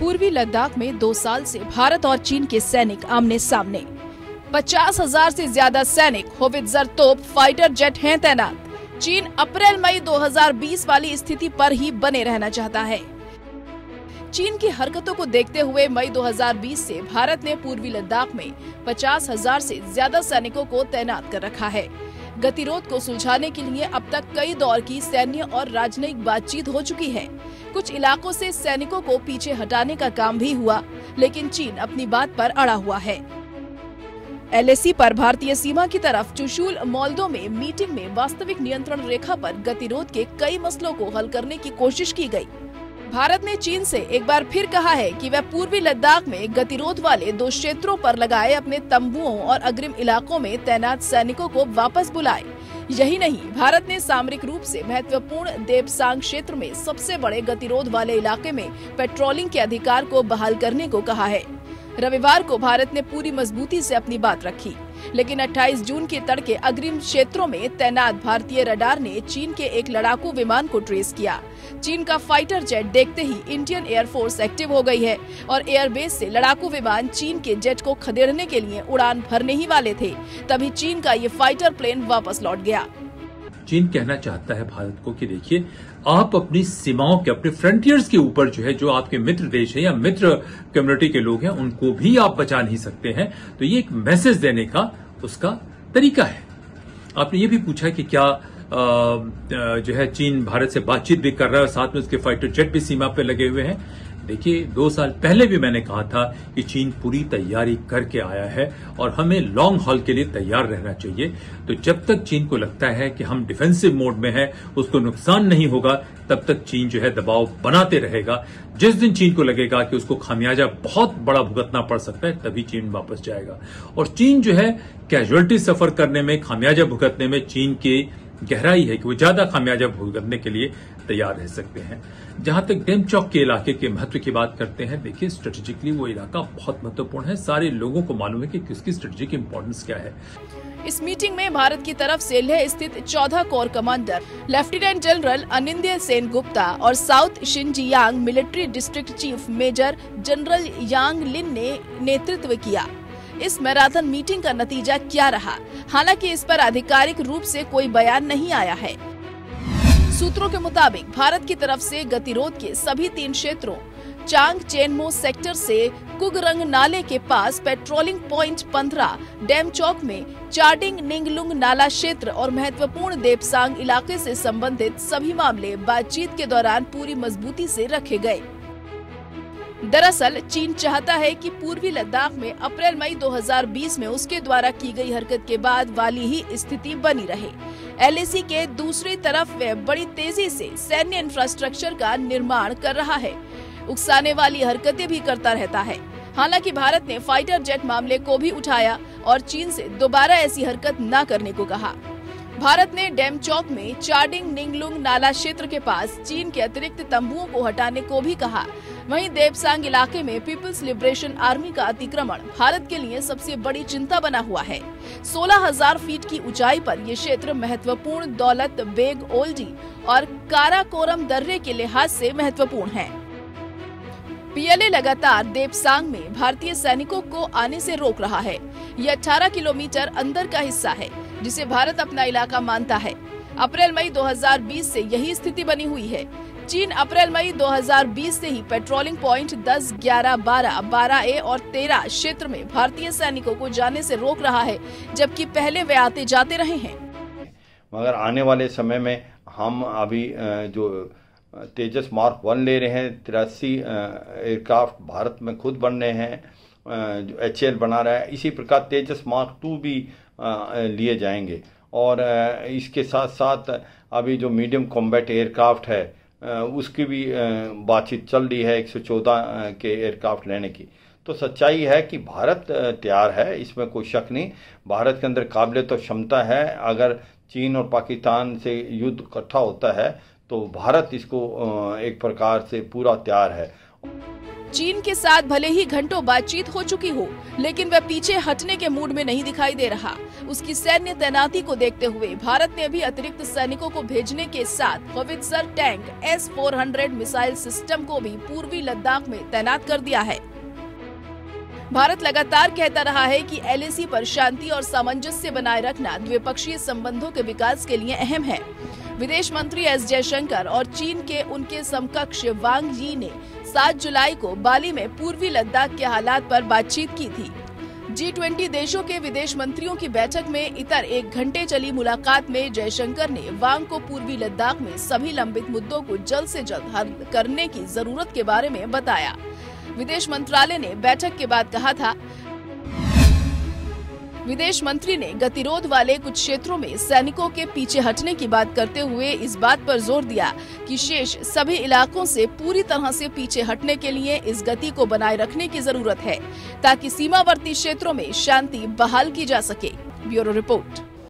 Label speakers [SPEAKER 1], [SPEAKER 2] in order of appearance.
[SPEAKER 1] पूर्वी लद्दाख में 2 साल से भारत और चीन के सैनिक आमने सामने। 50,000 से ज्यादा सैनिक, होवित्जर तोप, फाइटर जेट हैं तैनात। चीन अप्रैल-मई 2020 वाली स्थिति पर ही बने रहना चाहता है। चीन की हरकतों को देखते हुए मई 2020 से भारत ने पूर्वी लद्दाख में 50,000 से ज्यादा सैनिकों को तैनात कर रखा है। गतिरोध को सुलझाने के लिए अब तक कई दौर की सैन्य और राजनयिक बातचीत हो चुकी है। कुछ इलाकों से सैनिकों को पीछे हटाने का काम भी हुआ, लेकिन चीन अपनी बात पर अड़ा हुआ है। LAC पर भारतीय सीमा की तरफ चुशूल मोल्दो में मीटिंग में वास्तविक नियंत्रण रेखा पर गतिरोध के कई मसलों को हल करने की कोशिश की गई। भारत ने चीन से एक बार फिर कहा है कि वह पूर्वी लद्दाख में गतिरोध वाले 2 क्षेत्रों पर लगाए अपने तंबुओं और अग्रिम इलाकों में तैनात सैनिकों को वापस बुलाए। यही नहीं, भारत ने सामरिक रूप से महत्वपूर्ण देपसांग क्षेत्र में सबसे बड़े गतिरोध वाले इलाके में पेट्रोलिंग के अधिकार को बहाल करने को कहा है। रविवार को भारत ने पूरी मजबूती से अपनी बात रखी, लेकिन 28 जून के तड़के अग्रिम क्षेत्रों में तैनात भारतीय रडार ने चीन के एक लड़ाकू विमान को ट्रेस किया। चीन का फाइटर जेट देखते ही इंडियन एयरफोर्स एक्टिव हो गई है और एयरबेस से लड़ाकू विमान चीन के जेट को खदेड़ने के लिए उड़ान भरने ही वाले थे, तभी चीन का ये फाइटर प्लेन वापस लौट गया।
[SPEAKER 2] चीन कहना चाहता है भारत को कि देखिए, आप अपनी सीमाओं के, अपने फ्रंटियर्स के ऊपर जो है, जो आपके मित्र देश है या मित्र कम्युनिटी के लोग हैं, उनको भी आप बचा नहीं सकते हैं। तो ये एक मैसेज देने का उसका तरीका है। आपने ये भी पूछा कि क्या जो है चीन भारत से बातचीत भी कर रहा है और साथ में उसके फाइटर जेट भी सीमा पे लगे हुए हैं। देखिए, 2 साल पहले भी मैंने कहा था कि चीन पूरी तैयारी करके आया है और हमें लॉन्ग हॉल के लिए तैयार रहना चाहिए। तो जब तक चीन को लगता है कि हम डिफेंसिव मोड में हैं, उसको नुकसान नहीं होगा, तब तक चीन जो है दबाव बनाते रहेगा। जिस दिन चीन को लगेगा कि उसको खामियाजा बहुत बड़ा भुगतना पड़ सकता है, तभी चीन वापस जाएगा। और चीन जो है कैजुअलिटी सफर करने में, खामियाजा भुगतने में चीन की गहराई है कि वो ज्यादा खामियाजा भुगतने के लिए तैयार रह सकते हैं। जहां तक डेमचौक के इलाके के महत्व की बात करते हैं, देखिए स्ट्रेटेजिकली वो इलाका बहुत महत्वपूर्ण है। सारे लोगों को मालूम है कि किसकी स्ट्रेटेजिक इंपॉर्टेंस क्या है।
[SPEAKER 1] इस मीटिंग में भारत की तरफ से लेह स्थित 14 core commander lieutenant general Anindya Sen Gupta और south Xinjiang military district chief major general Yang Lin ने नेतृत्व किया। इस मैराथन मीटिंग का नतीजा क्या रहा, हालांकि इस पर आधिकारिक रूप से कोई बयान नहीं आया है। सूत्रों के मुताबिक भारत की तरफ से गतिरोध के सभी 3 क्षेत्रों चांग चेनमो सेक्टर से कुगरंग नाले के पास पेट्रोलिंग पॉइंट 15, डेमचौक में चार्डिंग निंगलुंग नाला क्षेत्र और महत्वपूर्ण देपसांग इलाके से संबंधित सभी मामले बातचीत के दौरान पूरी मजबूती से रखे गए। दरअसल चीन चाहता है कि पूर्वी लद्दाख में अप्रैल-मई 2020 में उसके द्वारा की गई हरकत के बाद वाली ही स्थिति बनी रहे। LAC के दूसरी तरफ वह बड़ी तेजी से सैन्य इंफ्रास्ट्रक्चर का निर्माण कर रहा है, उकसाने वाली हरकतें भी करता रहता है। हालांकि भारत ने फाइटर जेट मामले को भी उठाया और चीन से दोबारा ऐसी हरकत न करने को कहा। भारत ने डेमचौक में चार्डिंग निंगलुंग नाला क्षेत्र के पास चीन के अतिरिक्त तंबुओं को हटाने को भी कहा। वहीं देपसांग इलाके में पीपल्स लिबरेशन आर्मी का अतिक्रमण भारत के लिए सबसे बड़ी चिंता बना हुआ है। 16,000 फीट की ऊंचाई पर यह क्षेत्र महत्वपूर्ण दौलत बेग ओल्डी और काराकोरम दर्रे के लिहाज से महत्वपूर्ण है। PLA लगातार देपसांग में भारतीय सैनिकों को आने से रोक रहा है। यह 18 किलोमीटर अंदर का हिस्सा है, जिसे भारत अपना इलाका मानता है। अप्रैल-मई 2020 से यही स्थिति बनी हुई है। चीन अप्रैल-मई 2020 से ही पेट्रोलिंग पॉइंट 10, 11, 12, 12A और 13 क्षेत्र में भारतीय सैनिकों को जाने से रोक रहा है, जबकि पहले वे आते जाते रहे हैं।
[SPEAKER 3] मगर आने वाले समय में हम अभी जो तेजस मार्क 1 ले रहे हैं, 83 एयरक्राफ्ट भारत में खुद बन रहे हैं, जो HAL बना रहा है। इसी प्रकार तेजस मार्क 2 भी लिए जाएंगे और इसके साथ साथ अभी जो मीडियम कॉम्बैट एयरक्राफ्ट है उसकी भी बातचीत चल रही है 114 के एयरक्राफ्ट लेने की। तो सच्चाई है कि भारत तैयार है, इसमें कोई शक नहीं। भारत के अंदर काबिलियत और क्षमता है। अगर चीन और पाकिस्तान से युद्ध इकट्ठा होता है तो भारत इसको एक प्रकार से पूरा तैयार है
[SPEAKER 1] चीन के साथ भले ही घंटों बातचीत हो चुकी हो, लेकिन वह पीछे हटने के मूड में नहीं दिखाई दे रहा। उसकी सैन्य तैनाती को देखते हुए भारत ने भी अतिरिक्त सैनिकों को भेजने के साथ howitzer tank S-400 missile system को भी पूर्वी लद्दाख में तैनात कर दिया है। भारत लगातार कहता रहा है कि LAC पर शांति और सामंजस्य बनाए रखना द्विपक्षीय संबंधों के विकास के लिए अहम है। विदेश मंत्री S जयशंकर और चीन के उनके समकक्ष वांग यी ने 7 जुलाई को बाली में पूर्वी लद्दाख के हालात पर बातचीत की थी। G20 देशों के विदेश मंत्रियों की बैठक में इतर 1 घंटे चली मुलाकात में जयशंकर ने वांग को पूर्वी लद्दाख में सभी लंबित मुद्दों को जल्द से जल्द हल करने की जरूरत के बारे में बताया। विदेश मंत्रालय ने बैठक के बाद कहा था, विदेश मंत्री ने गतिरोध वाले कुछ क्षेत्रों में सैनिकों के पीछे हटने की बात करते हुए इस बात पर जोर दिया कि शेष सभी इलाकों से पूरी तरह से पीछे हटने के लिए इस गति को बनाए रखने की जरूरत है, ताकि सीमावर्ती क्षेत्रों में शांति बहाल की जा सके। Bureau report.